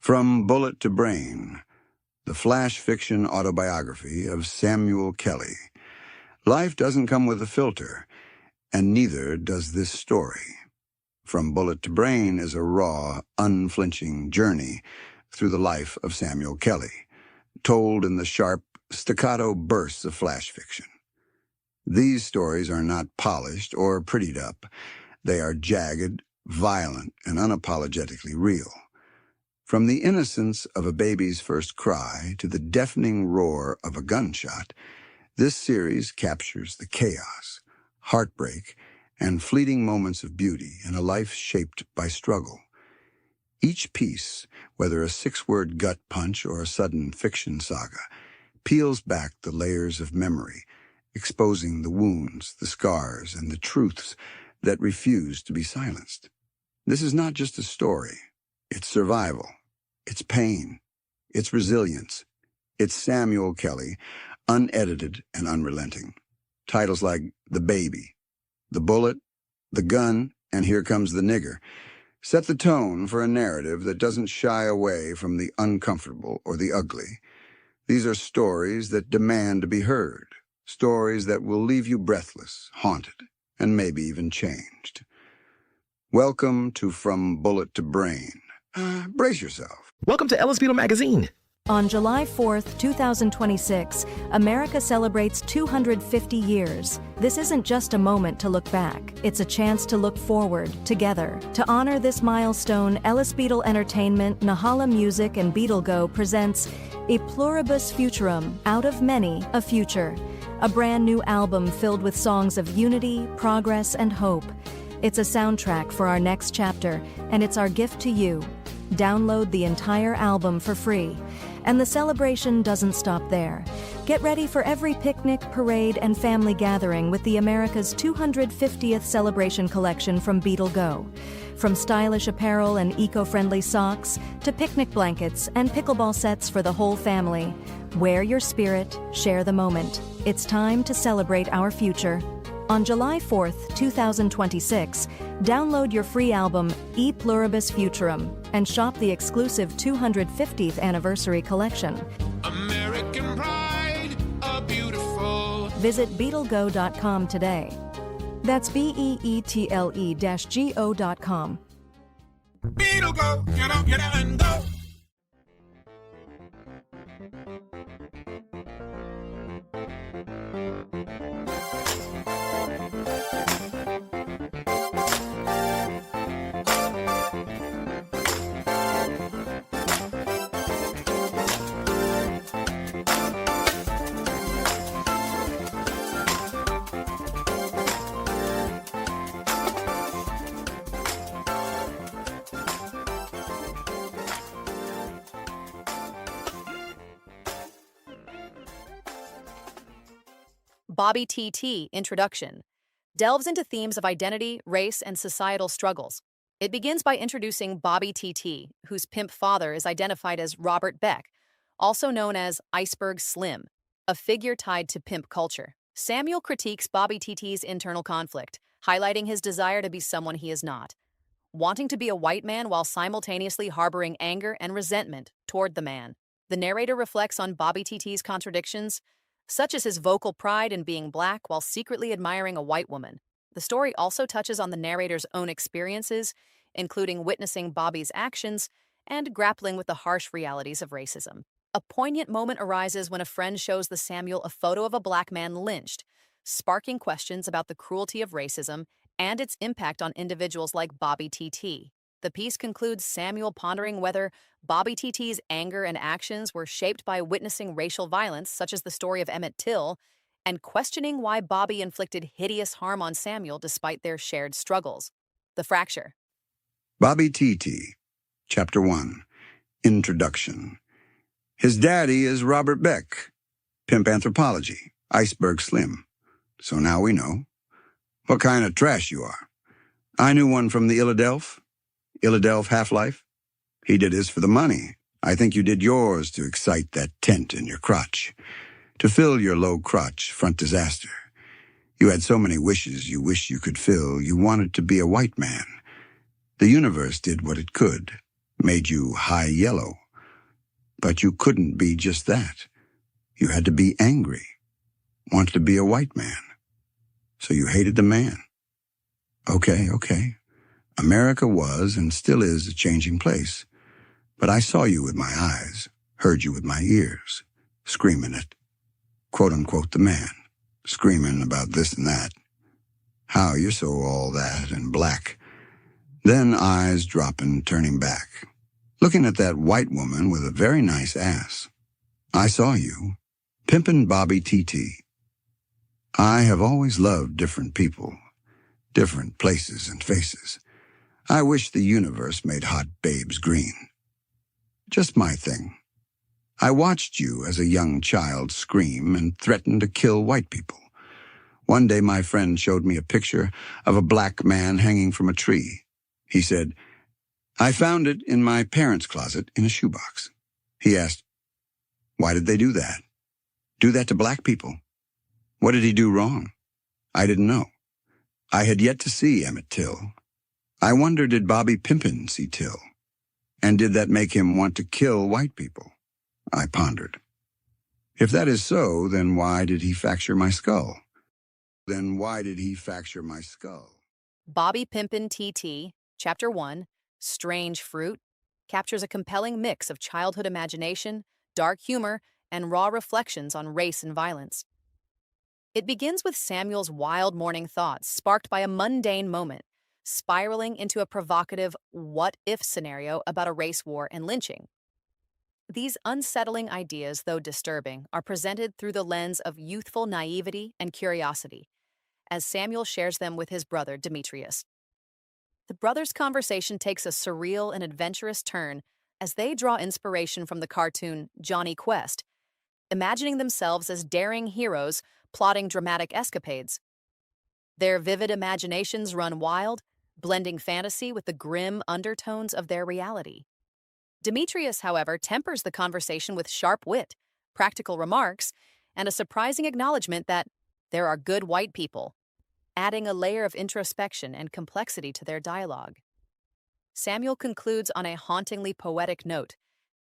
From Bullet to Brain, the flash fiction autobiography of Samuel Kelly. Life doesn't come with a filter, and neither does this story. From Bullet to Brain is a raw, unflinching journey through the life of Samuel Kelly, told in the sharp, staccato bursts of flash fiction. These stories are not polished or prettied up. They are jagged, violent, and unapologetically real. From the innocence of a baby's first cry to the deafening roar of a gunshot, this series captures the chaos, heartbreak, and fleeting moments of beauty in a life shaped by struggle. Each piece, whether a six-word gut punch or a sudden fiction saga, peels back the layers of memory, exposing the wounds, the scars, and the truths that refuse to be silenced. This is not just a story. It's survival. It's pain. It's resilience. It's Samuel Kelly, unedited and unrelenting. Titles like The Baby, The Bullet, The Gun, and Here Comes the Nigger set the tone for a narrative that doesn't shy away from the uncomfortable or the ugly. These are stories that demand to be heard, stories that will leave you breathless, haunted, and maybe even changed. Welcome to From Bullet to Brain. Brace yourself. Welcome to Ellis Beetle Magazine. On July 4th, 2026, America celebrates 250 years. This isn't just a moment to look back. It's a chance to look forward, together. To honor this milestone, Ellis Beetle Entertainment, Nahala Music, and Beetle-Go presents a PLURIBUS FUTURUM, Out of Many, a Future. A brand new album filled with songs of unity, progress, and hope. It's a soundtrack for our next chapter, and it's our gift to you. Download the entire album for free. And the celebration doesn't stop there. Get ready for every picnic, parade, and family gathering with the America's 250th celebration collection from Beetle-Go. From stylish apparel and eco-friendly socks to picnic blankets and pickleball sets for the whole family. Wear your spirit, share the moment. It's time to celebrate our future. On July 4th, 2026, download your free album, E Pluribus Futurum, and shop the exclusive 250th anniversary collection. American Pride, a beautiful. Visit Beetle-Go.com today. That's BEETLE-GO.com. Beetle-Go, get up and go. Bobby TT Introduction delves into themes of identity, race, and societal struggles. It begins by introducing Bobby TT, whose pimp father is identified as Robert Beck, also known as Iceberg Slim, a figure tied to pimp culture. Samuel critiques Bobby TT's internal conflict, highlighting his desire to be someone he is not, wanting to be a white man while simultaneously harboring anger and resentment toward the man. The narrator reflects on Bobby TT's contradictions, such as his vocal pride in being black while secretly admiring a white woman. The story also touches on the narrator's own experiences, including witnessing Bobby's actions and grappling with the harsh realities of racism. A poignant moment arises when a friend shows the Samuel a photo of a black man lynched, sparking questions about the cruelty of racism and its impact on individuals like Bobby TT. The piece concludes Samuel pondering whether Bobby TT's anger and actions were shaped by witnessing racial violence, such as the story of Emmett Till, and questioning why Bobby inflicted hideous harm on Samuel despite their shared struggles. The Fracture. Bobby TT, Chapter 1, Introduction. His daddy is Robert Beck, Pimp Anthropology, Iceberg Slim. So now we know. What kind of trash you are. I knew one from the Illadelph Half-Life. He did his for the money. I think you did yours to excite that tent in your crotch. To fill your low crotch front disaster. You had so many wishes you wish you could fill. You wanted to be a white man. The universe did what it could. made you high yellow. But you couldn't be just that. You had to be angry, wanted to be a white man. So you hated the man. Okay. America was and still is a changing place. But I saw you with my eyes, heard you with my ears, screaming at, quote-unquote, the man, screaming about this and that. How you're so all that and black. Then eyes dropping, turning back, looking at that white woman with a very nice ass. I saw you, Pimpin' Bobby TT. I have always loved different people, different places and faces. I wish the universe made hot babes green. Just my thing. I watched you as a young child scream and threaten to kill white people. One day my friend showed me a picture of a black man hanging from a tree. He said, "I found it in my parents' closet in a shoebox." He asked, "Why did they do that? Do that to black people? What did he do wrong?" I didn't know. I had yet to see Emmett Till. I wonder, did Bobby Pimpin see Till? And did that make him want to kill white people? I pondered. If that is so, then why did he fracture my skull? Bobby Pimpin TT, Chapter 1, Strange Fruit, captures a compelling mix of childhood imagination, dark humor, and raw reflections on race and violence. It begins with Samuel's wild morning thoughts sparked by a mundane moment, spiraling into a provocative what-if scenario about a race war and lynching. These unsettling ideas, though disturbing, are presented through the lens of youthful naivety and curiosity, as Samuel shares them with his brother Demetrius. The brothers' conversation takes a surreal and adventurous turn as they draw inspiration from the cartoon Johnny Quest, imagining themselves as daring heroes plotting dramatic escapades. Their vivid imaginations run wild, blending fantasy with the grim undertones of their reality. Demetrius, however, tempers the conversation with sharp wit, practical remarks, and a surprising acknowledgement that there are good white people, adding a layer of introspection and complexity to their dialogue. Samuel concludes on a hauntingly poetic note,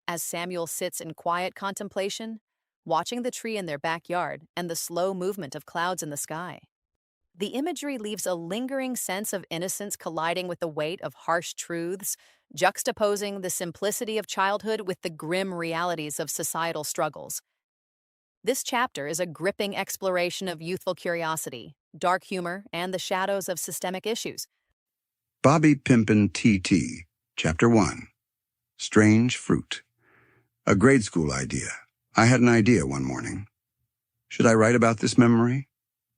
as Samuel sits in quiet contemplation, watching the tree in their backyard and the slow movement of clouds in the sky. The imagery leaves a lingering sense of innocence colliding with the weight of harsh truths, juxtaposing the simplicity of childhood with the grim realities of societal struggles. This chapter is a gripping exploration of youthful curiosity, dark humor, and the shadows of systemic issues. Bobby Pimpin TT, Chapter 1, Strange Fruit. A grade school idea. I had an idea one morning. Should I write about this memory?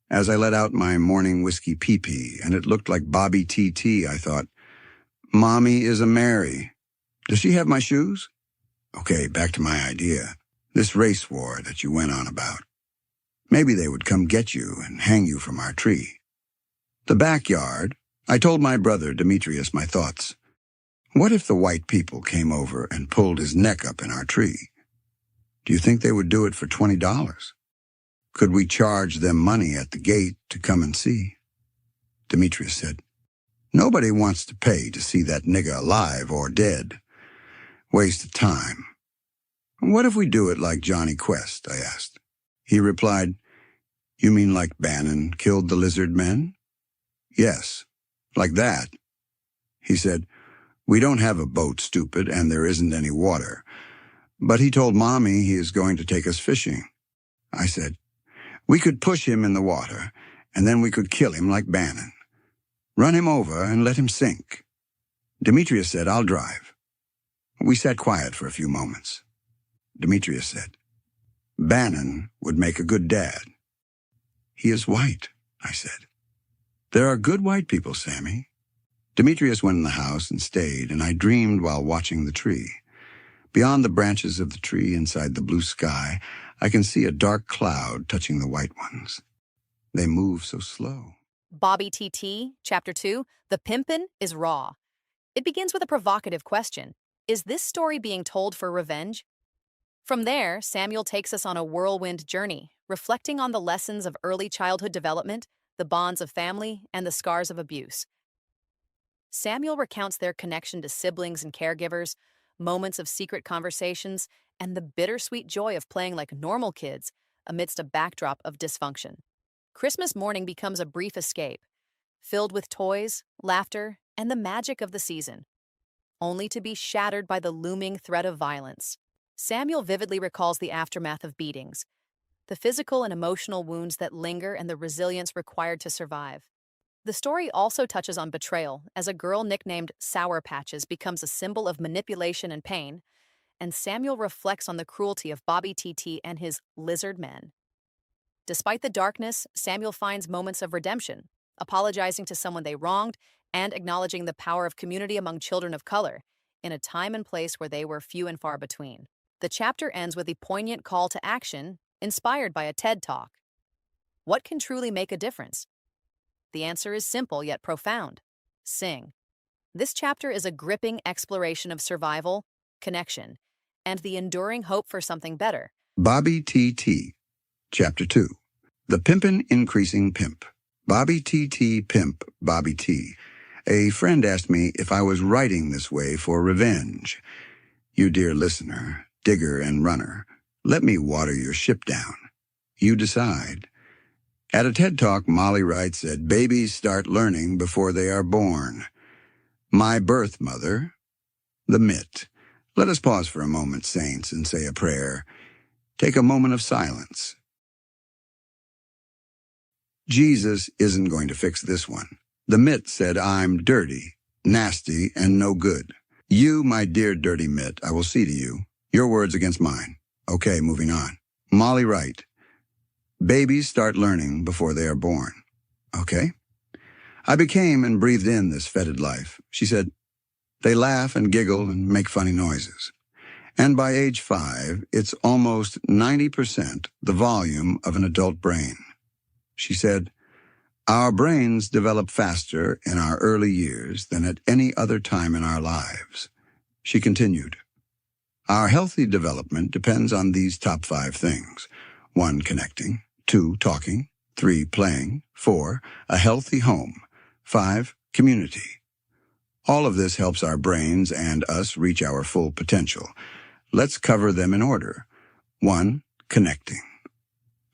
As I let out my morning whiskey pee-pee, and it looked like Bobby TT, I thought, Mommy is a Mary. Does she have my shoes? Okay, back to my idea. This race war that you went on about. Maybe they would come get you and hang you from our tree. The backyard, I told my brother Demetrius my thoughts. What if the white people came over and pulled his neck up in our tree? Do you think they would do it for $20? Could we charge them money at the gate to come and see? Demetrius said, Nobody wants to pay to see that nigger alive or dead. Waste of time. What if we do it like Johnny Quest? I asked. He replied, You mean like Bannon killed the lizard men? Yes, like that. He said, We don't have a boat, stupid, and there isn't any water. But he told Mommy he is going to take us fishing. I said, We could push him in the water, and then we could kill him like Bannon. Run him over and let him sink. Demetrius said, I'll drive. We sat quiet for a few moments. Demetrius said, Bannon would make a good dad. He is white, I said. There are good white people, Sammy. Demetrius went in the house and stayed, and I dreamed while watching the tree. Beyond the branches of the tree, inside the blue sky, I can see a dark cloud touching the white ones. They move so slow. Bobby TT, Chapter 2, The Pimpin is Raw. It begins with a provocative question. Is this story being told for revenge? From there, Samuel takes us on a whirlwind journey, reflecting on the lessons of early childhood development, the bonds of family, and the scars of abuse. Samuel recounts their connection to siblings and caregivers, moments of secret conversations, and the bittersweet joy of playing like normal kids amidst a backdrop of dysfunction. Christmas morning becomes a brief escape, filled with toys, laughter, and the magic of the season, only to be shattered by the looming threat of violence. Samuel vividly recalls the aftermath of beatings, the physical and emotional wounds that linger and the resilience required to survive. The story also touches on betrayal, as a girl nicknamed Sour Patches becomes a symbol of manipulation and pain, and Samuel reflects on the cruelty of Bobby TT and his lizard men. Despite the darkness, Samuel finds moments of redemption, apologizing to someone they wronged and acknowledging the power of community among children of color, in a time and place where they were few and far between. The chapter ends with a poignant call to action, inspired by a TED Talk. What can truly make a difference? The answer is simple yet profound: sing. This chapter is a gripping exploration of survival, connection, and the enduring hope for something better. Bobby TT, Chapter 2. The Pimpin' Increasing Pimp. Bobby TT Pimp Bobby T. A friend asked me if I was writing this way for revenge. You dear listener, digger and runner, let me water your ship down. You decide. At a TED Talk, Molly Wright said, "Babies start learning before they are born." My birth mother, the mitt. Let us pause for a moment, saints, and say a prayer. Take a moment of silence. Jesus isn't going to fix this one. The mitt said, "I'm dirty, nasty, and no good. You, my dear dirty mitt, I will see to you. Your words against mine." Okay, moving on. Molly Wright. Babies start learning before they are born. Okay. I became and breathed in this fetid life. She said, "They laugh and giggle and make funny noises. And by age 5, it's almost 90% the volume of an adult brain." She said, "Our brains develop faster in our early years than at any other time in our lives." She continued, "Our healthy development depends on these top 5 things. 1, connecting. 2, talking. 3, playing. 4, a healthy home. 5, community. All of this helps our brains and us reach our full potential. Let's cover them in order. 1, connecting.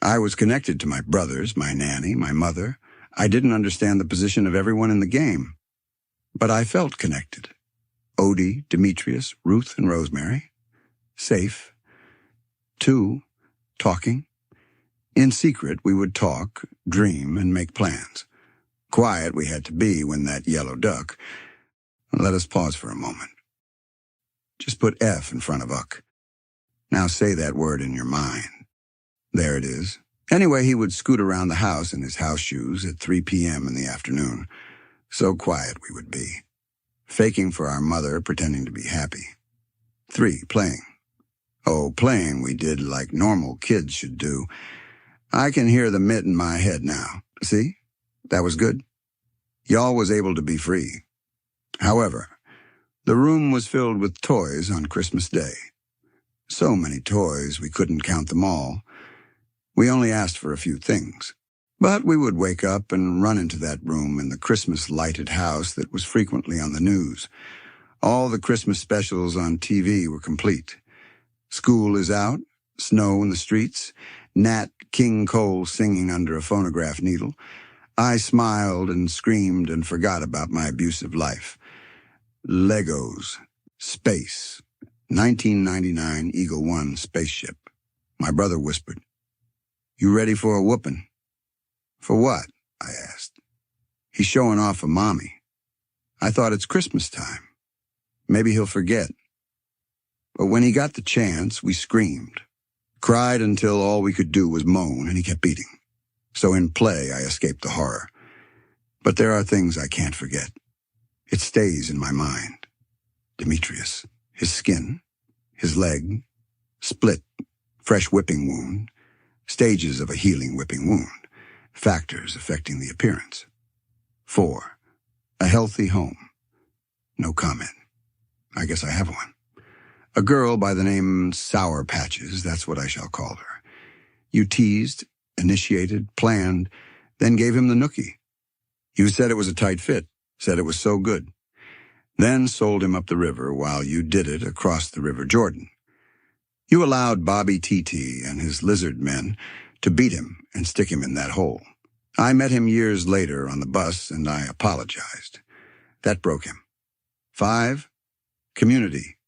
I was connected to my brothers, my nanny, my mother. I didn't understand the position of everyone in the game, but I felt connected. Odie, Demetrius, Ruth, and Rosemary. Safe. 2, talking. In secret, we would talk, dream, and make plans. Quiet we had to be when that yellow duck. Let us pause for a moment. Just put F in front of uck. Now say that word in your mind. There it is. Anyway, he would scoot around the house in his house shoes at 3 p.m. in the afternoon. So quiet we would be. Faking for our mother, pretending to be happy. 3, playing. Oh, playing we did like normal kids should do. I can hear the mitt in my head now. See? That was good. Y'all was able to be free. However, the room was filled with toys on Christmas Day. So many toys we couldn't count them all. We only asked for a few things. But we would wake up and run into that room in the Christmas-lighted house that was frequently on the news. All the Christmas specials on TV were complete. School is out, snow in the streets, Nat King Cole singing under a phonograph needle. I smiled and screamed and forgot about my abusive life. Legos, space, 1999 Eagle 1 spaceship. My brother whispered, "You ready for a whooping?" "For what?" I asked. "He's showing off for Mommy." I thought it's Christmas time. Maybe he'll forget. But when he got the chance, we screamed. Cried until all we could do was moan, and he kept beating. So in play, I escaped the horror. But there are things I can't forget. It stays in my mind. Demetrius, his skin, his leg, split, fresh whipping wound, stages of a healing whipping wound, factors affecting the appearance. 4, a healthy home. No comment. I guess I have one. A girl by the name Sour Patches, that's what I shall call her. You teased, initiated, planned, then gave him the nookie. You said it was a tight fit, said it was so good. then sold him up the river while you did it across the River Jordan. You allowed Bobby TT and his lizard men to beat him and stick him in that hole. I met him years later on the bus, and I apologized. That broke him. 5, community.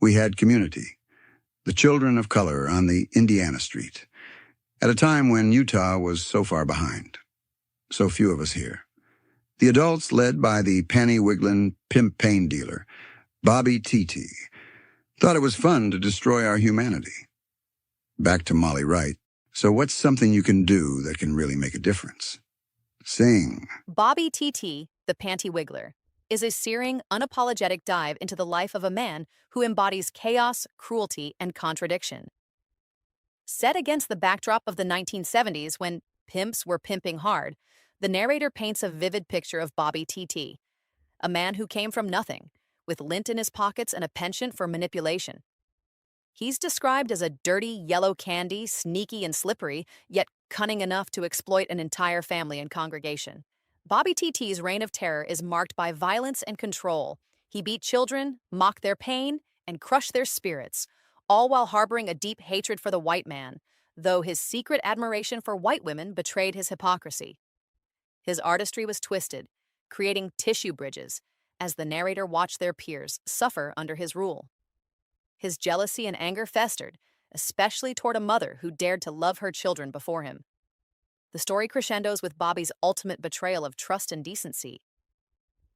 We had community. The children of color on the Indiana street, at a time when Utah was so far behind. So few of us here. The adults led by the panty-wiggling pimp pain dealer, Bobby TT, thought it was fun to destroy our humanity. Back to Molly Wright. So what's something you can do that can really make a difference? Sing. Bobby TT, the Panty Wiggler, is a searing, unapologetic dive into the life of a man who embodies chaos, cruelty, and contradiction. Set against the backdrop of the 1970s when pimps were pimping hard, the narrator paints a vivid picture of Bobby TT, a man who came from nothing, with lint in his pockets and a penchant for manipulation. He's described as a dirty yellow candy, sneaky and slippery, yet cunning enough to exploit an entire family and congregation. Bobby TT's reign of terror is marked by violence and control. He beat children, mocked their pain, and crushed their spirits, all while harboring a deep hatred for the white man, though his secret admiration for white women betrayed his hypocrisy. His artistry was twisted, creating tissue bridges, as the narrator watched their peers suffer under his rule. His jealousy and anger festered, especially toward a mother who dared to love her children before him. The story crescendos with Bobby's ultimate betrayal of trust and decency.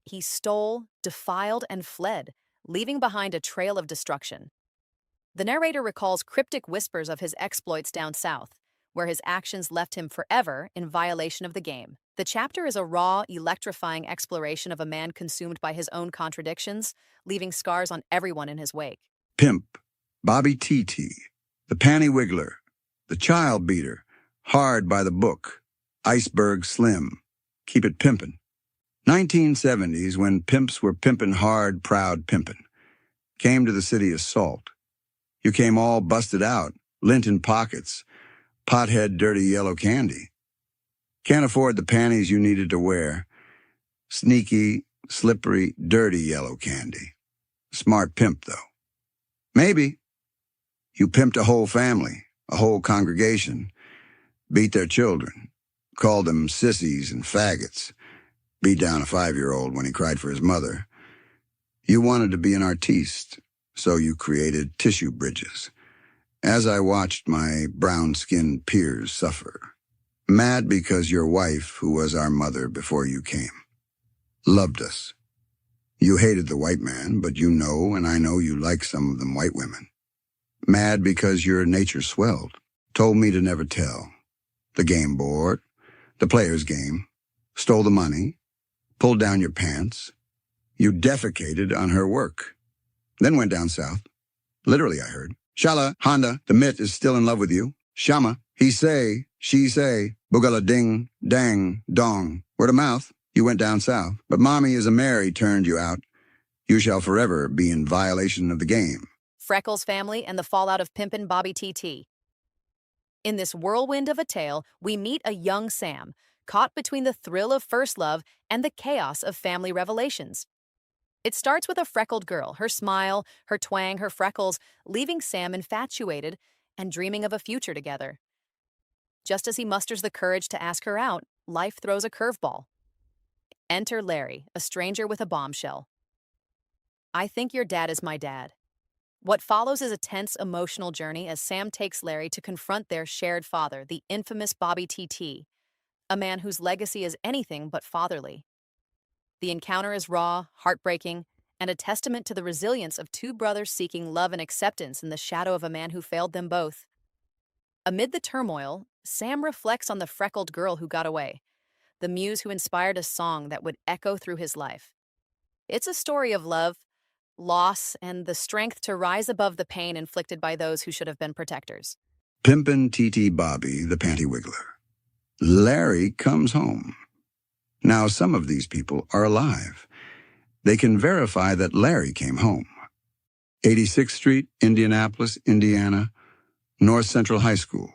He stole, defiled, and fled, leaving behind a trail of destruction. The narrator recalls cryptic whispers of his exploits down south, where his actions left him forever in violation of the game. The chapter is a raw, electrifying exploration of a man consumed by his own contradictions, leaving scars on everyone in his wake. Pimp, Bobby TT, the Panty Wiggler, the Child Beater, Hard by the Book, Iceberg Slim, Keep It Pimpin'. 1970s, when pimps were pimpin' hard, proud pimpin'. Came to the city of Salt. You came all busted out, lint in pockets, pothead dirty yellow candy. Can't afford the panties you needed to wear. Sneaky, slippery, dirty yellow candy. Smart pimp, though. Maybe. You pimped a whole family, a whole congregation, beat their children, called them sissies and faggots, beat down a 5-year-old when he cried for his mother. You wanted to be an artiste, so you created tissue bridges. As I watched my brown-skinned peers suffer, mad because your wife, who was our mother before you came, loved us. You hated the white man, but you know, and I know you like some of them white women. Mad because your nature swelled, told me to never tell. The game board, the player's game, stole the money, pulled down your pants. You defecated on her work. Then went down south. Literally, I heard. Shala, Honda, the mitt is still in love with you. Shama, he say, she say, boogala ding, dang, dong. Word of mouth. You went down south, but mommy is a Mary turned you out. You shall forever be in violation of the game. Freckles family and the fallout of Pimpin' Bobby TT. In this whirlwind of a tale, we meet a young Sam, caught between the thrill of first love and the chaos of family revelations. It starts with a freckled girl, her smile, her twang, her freckles, leaving Sam infatuated and dreaming of a future together. Just as he musters the courage to ask her out, life throws a curveball. Enter Larry, a stranger with a bombshell. I think your dad is my dad. What follows is a tense emotional journey as Sam takes Larry to confront their shared father, the infamous Bobby TT, a man whose legacy is anything but fatherly. The encounter is raw, heartbreaking, and a testament to the resilience of two brothers seeking love and acceptance in the shadow of a man who failed them both. Amid the turmoil, Sam reflects on the freckled girl who got away, the muse who inspired a song that would echo through his life. It's a story of love, loss, and the strength to rise above the pain inflicted by those who should have been protectors. Pimpin' TT Bobby, the Panty Wiggler. Larry comes home. Now, some of these people are alive. They can verify that Larry came home. 86th Street, Indianapolis, Indiana, North Central High School.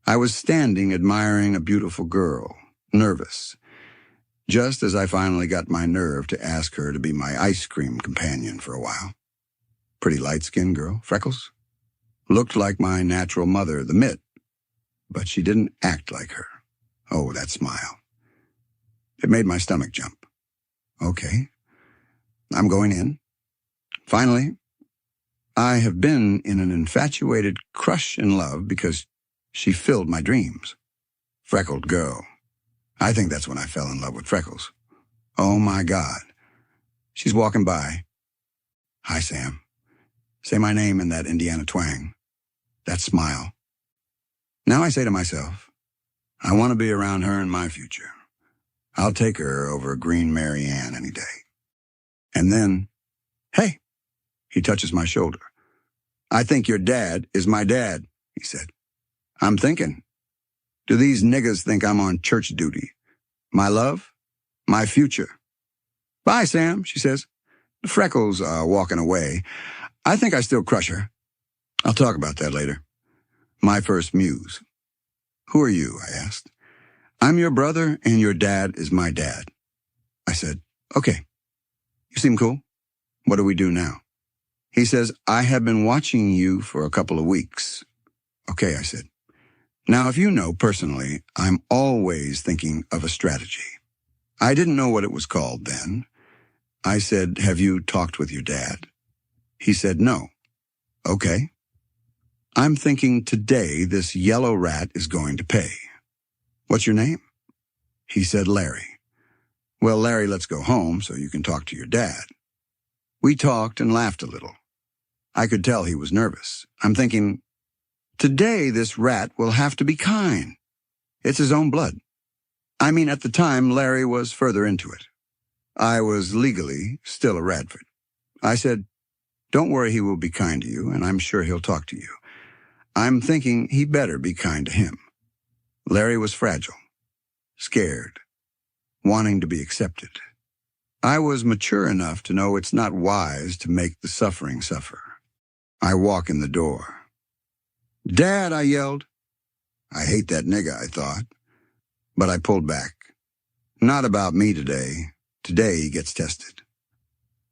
I was standing admiring a beautiful girl, nervous. just as I finally got my nerve to ask her to be my ice cream companion for a while. Pretty light-skinned girl, freckles. Looked like my natural mother, the Mitt, but she didn't act like her. Oh, that smile. It made my stomach jump. Okay, I'm going in. Finally, I have been in an infatuated crush in love because she filled my dreams. Freckled girl. I think that's when I fell in love with Freckles. Oh, my God. She's walking by. Hi, Sam. Say my name in that Indiana twang. That smile. Now I say to myself, I want to be around her in my future. I'll take her over Green Mary Ann any day. And then, hey, he touches my shoulder. I think your dad is my dad, he said. I'm thinking, do these niggas think I'm on church duty? My love? My future? Bye, Sam, she says. The freckles are walking away. I think I still crush her. I'll talk about that later. My first muse. Who are you? I asked. I'm your brother and your dad is my dad. I said, okay. You seem cool. What do we do now? He says, I have been watching you for a couple of weeks. Okay, I said. Now, if you know personally, I'm always thinking of a strategy. I didn't know what it was called then. I said, have you talked with your dad? He said, no. Okay. I'm thinking today this yellow rat is going to pay. What's your name? He said, Larry. Well, Larry, let's go home so you can talk to your dad. We talked and laughed a little. I could tell he was nervous. I'm thinking, today this rat will have to be kind. It's his own blood. I mean, at the time, Larry was further into it. I was legally still a Radford. I said, don't worry, he will be kind to you, and I'm sure he'll talk to you. I'm thinking he better be kind to him. Larry was fragile, scared, wanting to be accepted. I was mature enough to know it's not wise to make the suffering suffer. I walk in the door. Dad, I yelled. I hate that nigga, I thought. But I pulled back. Not about me today. Today he gets tested.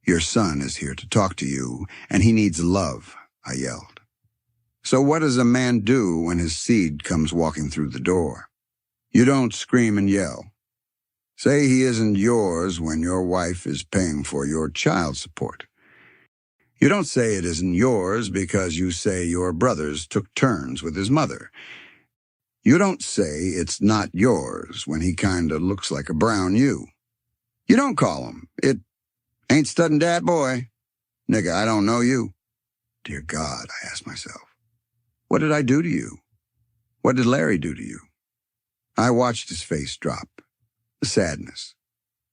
Your son is here to talk to you, and he needs love, I yelled. So what does a man do when his seed comes walking through the door? You don't scream and yell. Say he isn't yours when your wife is paying for your child support. You don't say it isn't yours because you say your brothers took turns with his mother. You don't say it's not yours when he kinda looks like a brown ewe. You don't call him, it ain't studding dad boy. Nigga, I don't know you. Dear God, I asked myself, what did I do to you? What did Larry do to you? I watched his face drop. The sadness.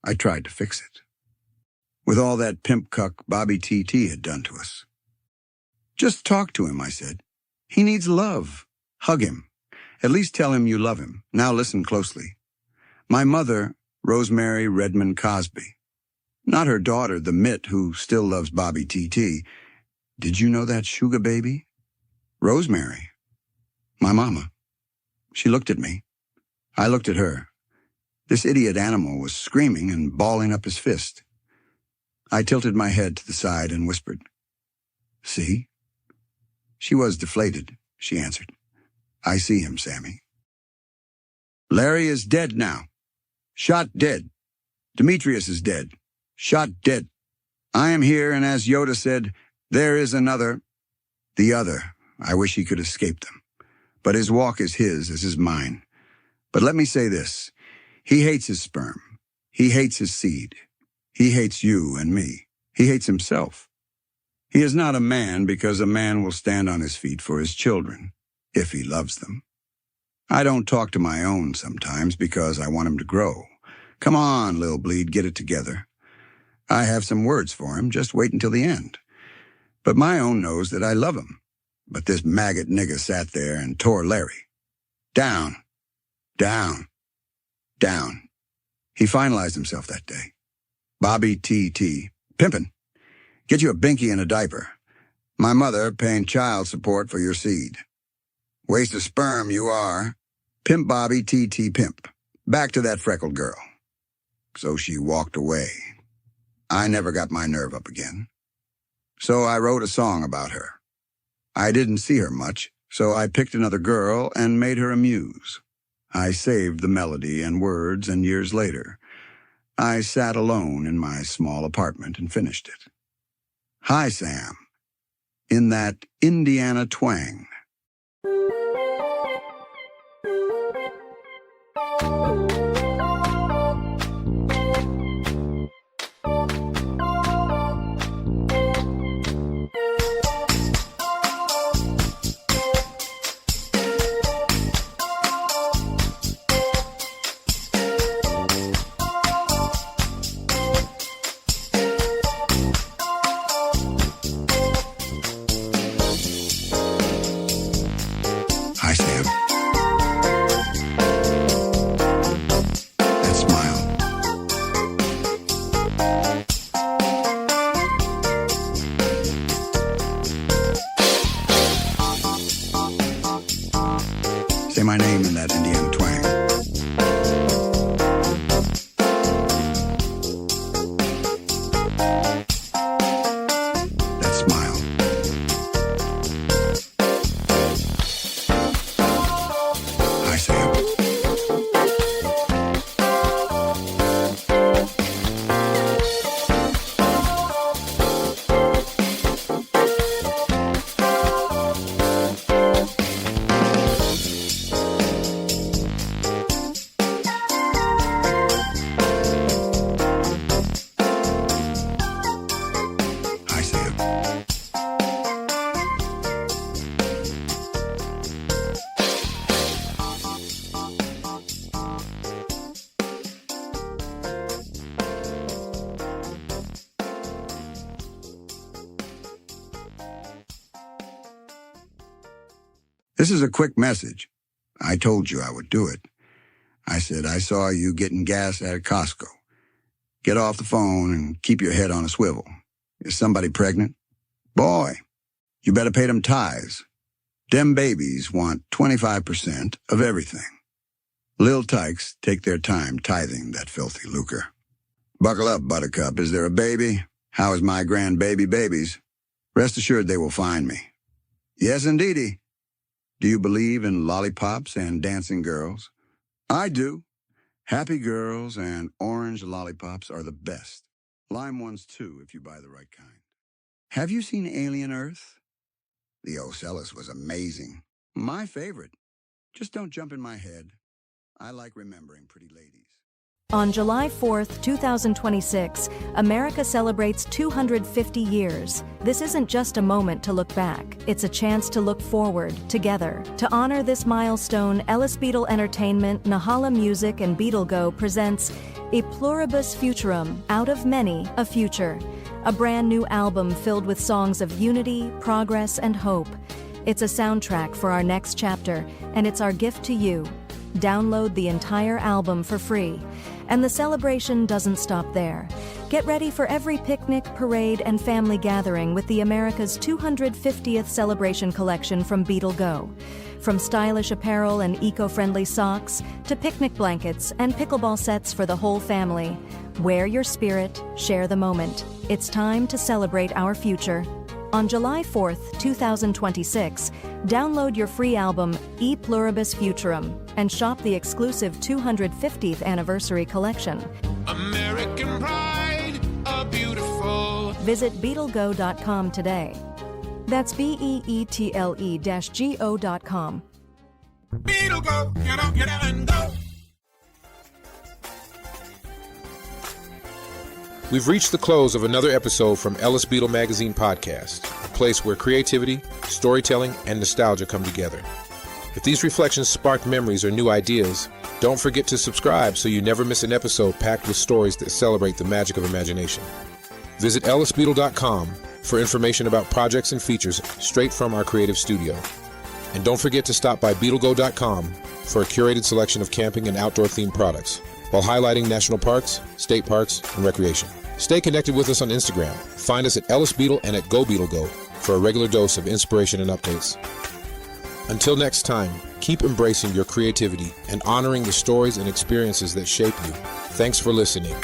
I tried to fix it. With all that pimp cuck Bobby T.T. had done to us. Just talk to him, I said. He needs love. Hug him. At least tell him you love him. Now listen closely. My mother, Rosemary Redmond Cosby. Not her daughter, the Mitt, who still loves Bobby T.T. Did you know that sugar baby? Rosemary. My mama. She looked at me. I looked at her. This idiot animal was screaming and balling up his fist. I tilted my head to the side and whispered, see? She was deflated, she answered. I see him, Sammy. Larry is dead now. Shot dead. Demetrius is dead. Shot dead. I am here, and as Yoda said, there is another. The other. I wish he could escape them. But his walk is his as is mine. But let me say this. He hates his sperm. He hates his seed. He hates you and me. He hates himself. He is not a man because a man will stand on his feet for his children, if he loves them. I don't talk to my own sometimes because I want him to grow. Come on, Lil Bleed, get it together. I have some words for him, just wait until the end. But my own knows that I love him. But this maggot nigga sat there and tore Larry. Down, down, down. He finalized himself that day. Bobby T.T. Pimpin. Get you a binky and a diaper. My mother paying child support for your seed. Waste of sperm you are. Pimp Bobby T.T. Pimp. Back to that freckled girl. so she walked away. I never got my nerve up again. So I wrote a song about her. I didn't see her much, so I picked another girl and made her a muse. I saved the melody and words, and years later, I sat alone in my small apartment and finished it. Hi, Sam, in that Indiana twang. Hi, Sam. That smile. Say my name in that Indiana twang. That smile. Hi, Sam. Hi, Sam. This is a quick message. I told you I would do it. I said I saw you getting gas at Costco. Get off the phone and keep your head on a swivel. Is somebody pregnant? Boy, you better pay them tithes. Dem babies want 25% of everything. Lil tykes take their time tithing that filthy lucre. Buckle up, buttercup. Is there a baby? How is my grandbaby babies? Rest assured they will find me. Yes, indeedy. Do you believe in lollipops and dancing girls? I do. Happy girls and orange lollipops are the best. Lime ones, too, if you buy the right kind. Have you seen Alien Earth? The Ocellus was amazing. My favorite. Just don't jump in my head. I like remembering pretty ladies. On July 4th, 2026, America celebrates 250 years. This isn't just a moment to look back, it's a chance to look forward, together. To honor this milestone, Ellis Beetle Entertainment, Nahala Music, and Beetle-Go presents a PLURIBUS FUTURUM, Out of Many, a Future. A brand new album filled with songs of unity, progress, and hope. It's a soundtrack for our next chapter, and it's our gift to you. Download the entire album for free. And the celebration doesn't stop there. Get ready for every picnic, parade, and family gathering with the America's 250th celebration collection from Beetle-Go. From stylish apparel and eco-friendly socks to picnic blankets and pickleball sets for the whole family. Wear your spirit, share the moment. It's time to celebrate our future. On July 4th, 2026, download your free album, E Pluribus Futurum, and shop the exclusive 250th anniversary collection. American pride, a beautiful. Visit Beetle-Go.com today. That's BEETLE-GO.com. Beetle-Go, get up and go. We've reached the close of another episode from Ellis Beetle Magazine Podcast, a place where creativity, storytelling, and nostalgia come together. If these reflections spark memories or new ideas, don't forget to subscribe so you never miss an episode packed with stories that celebrate the magic of imagination. Visit ellisbeetle.com for information about projects and features straight from our creative studio. And don't forget to stop by Beetle-Go.com for a curated selection of camping and outdoor-themed products, while highlighting national parks, state parks, and recreation. Stay connected with us on Instagram. Find us at Ellis Beetle and at Go Beetle-Go for a regular dose of inspiration and updates. Until next time, keep embracing your creativity and honoring the stories and experiences that shape you. Thanks for listening.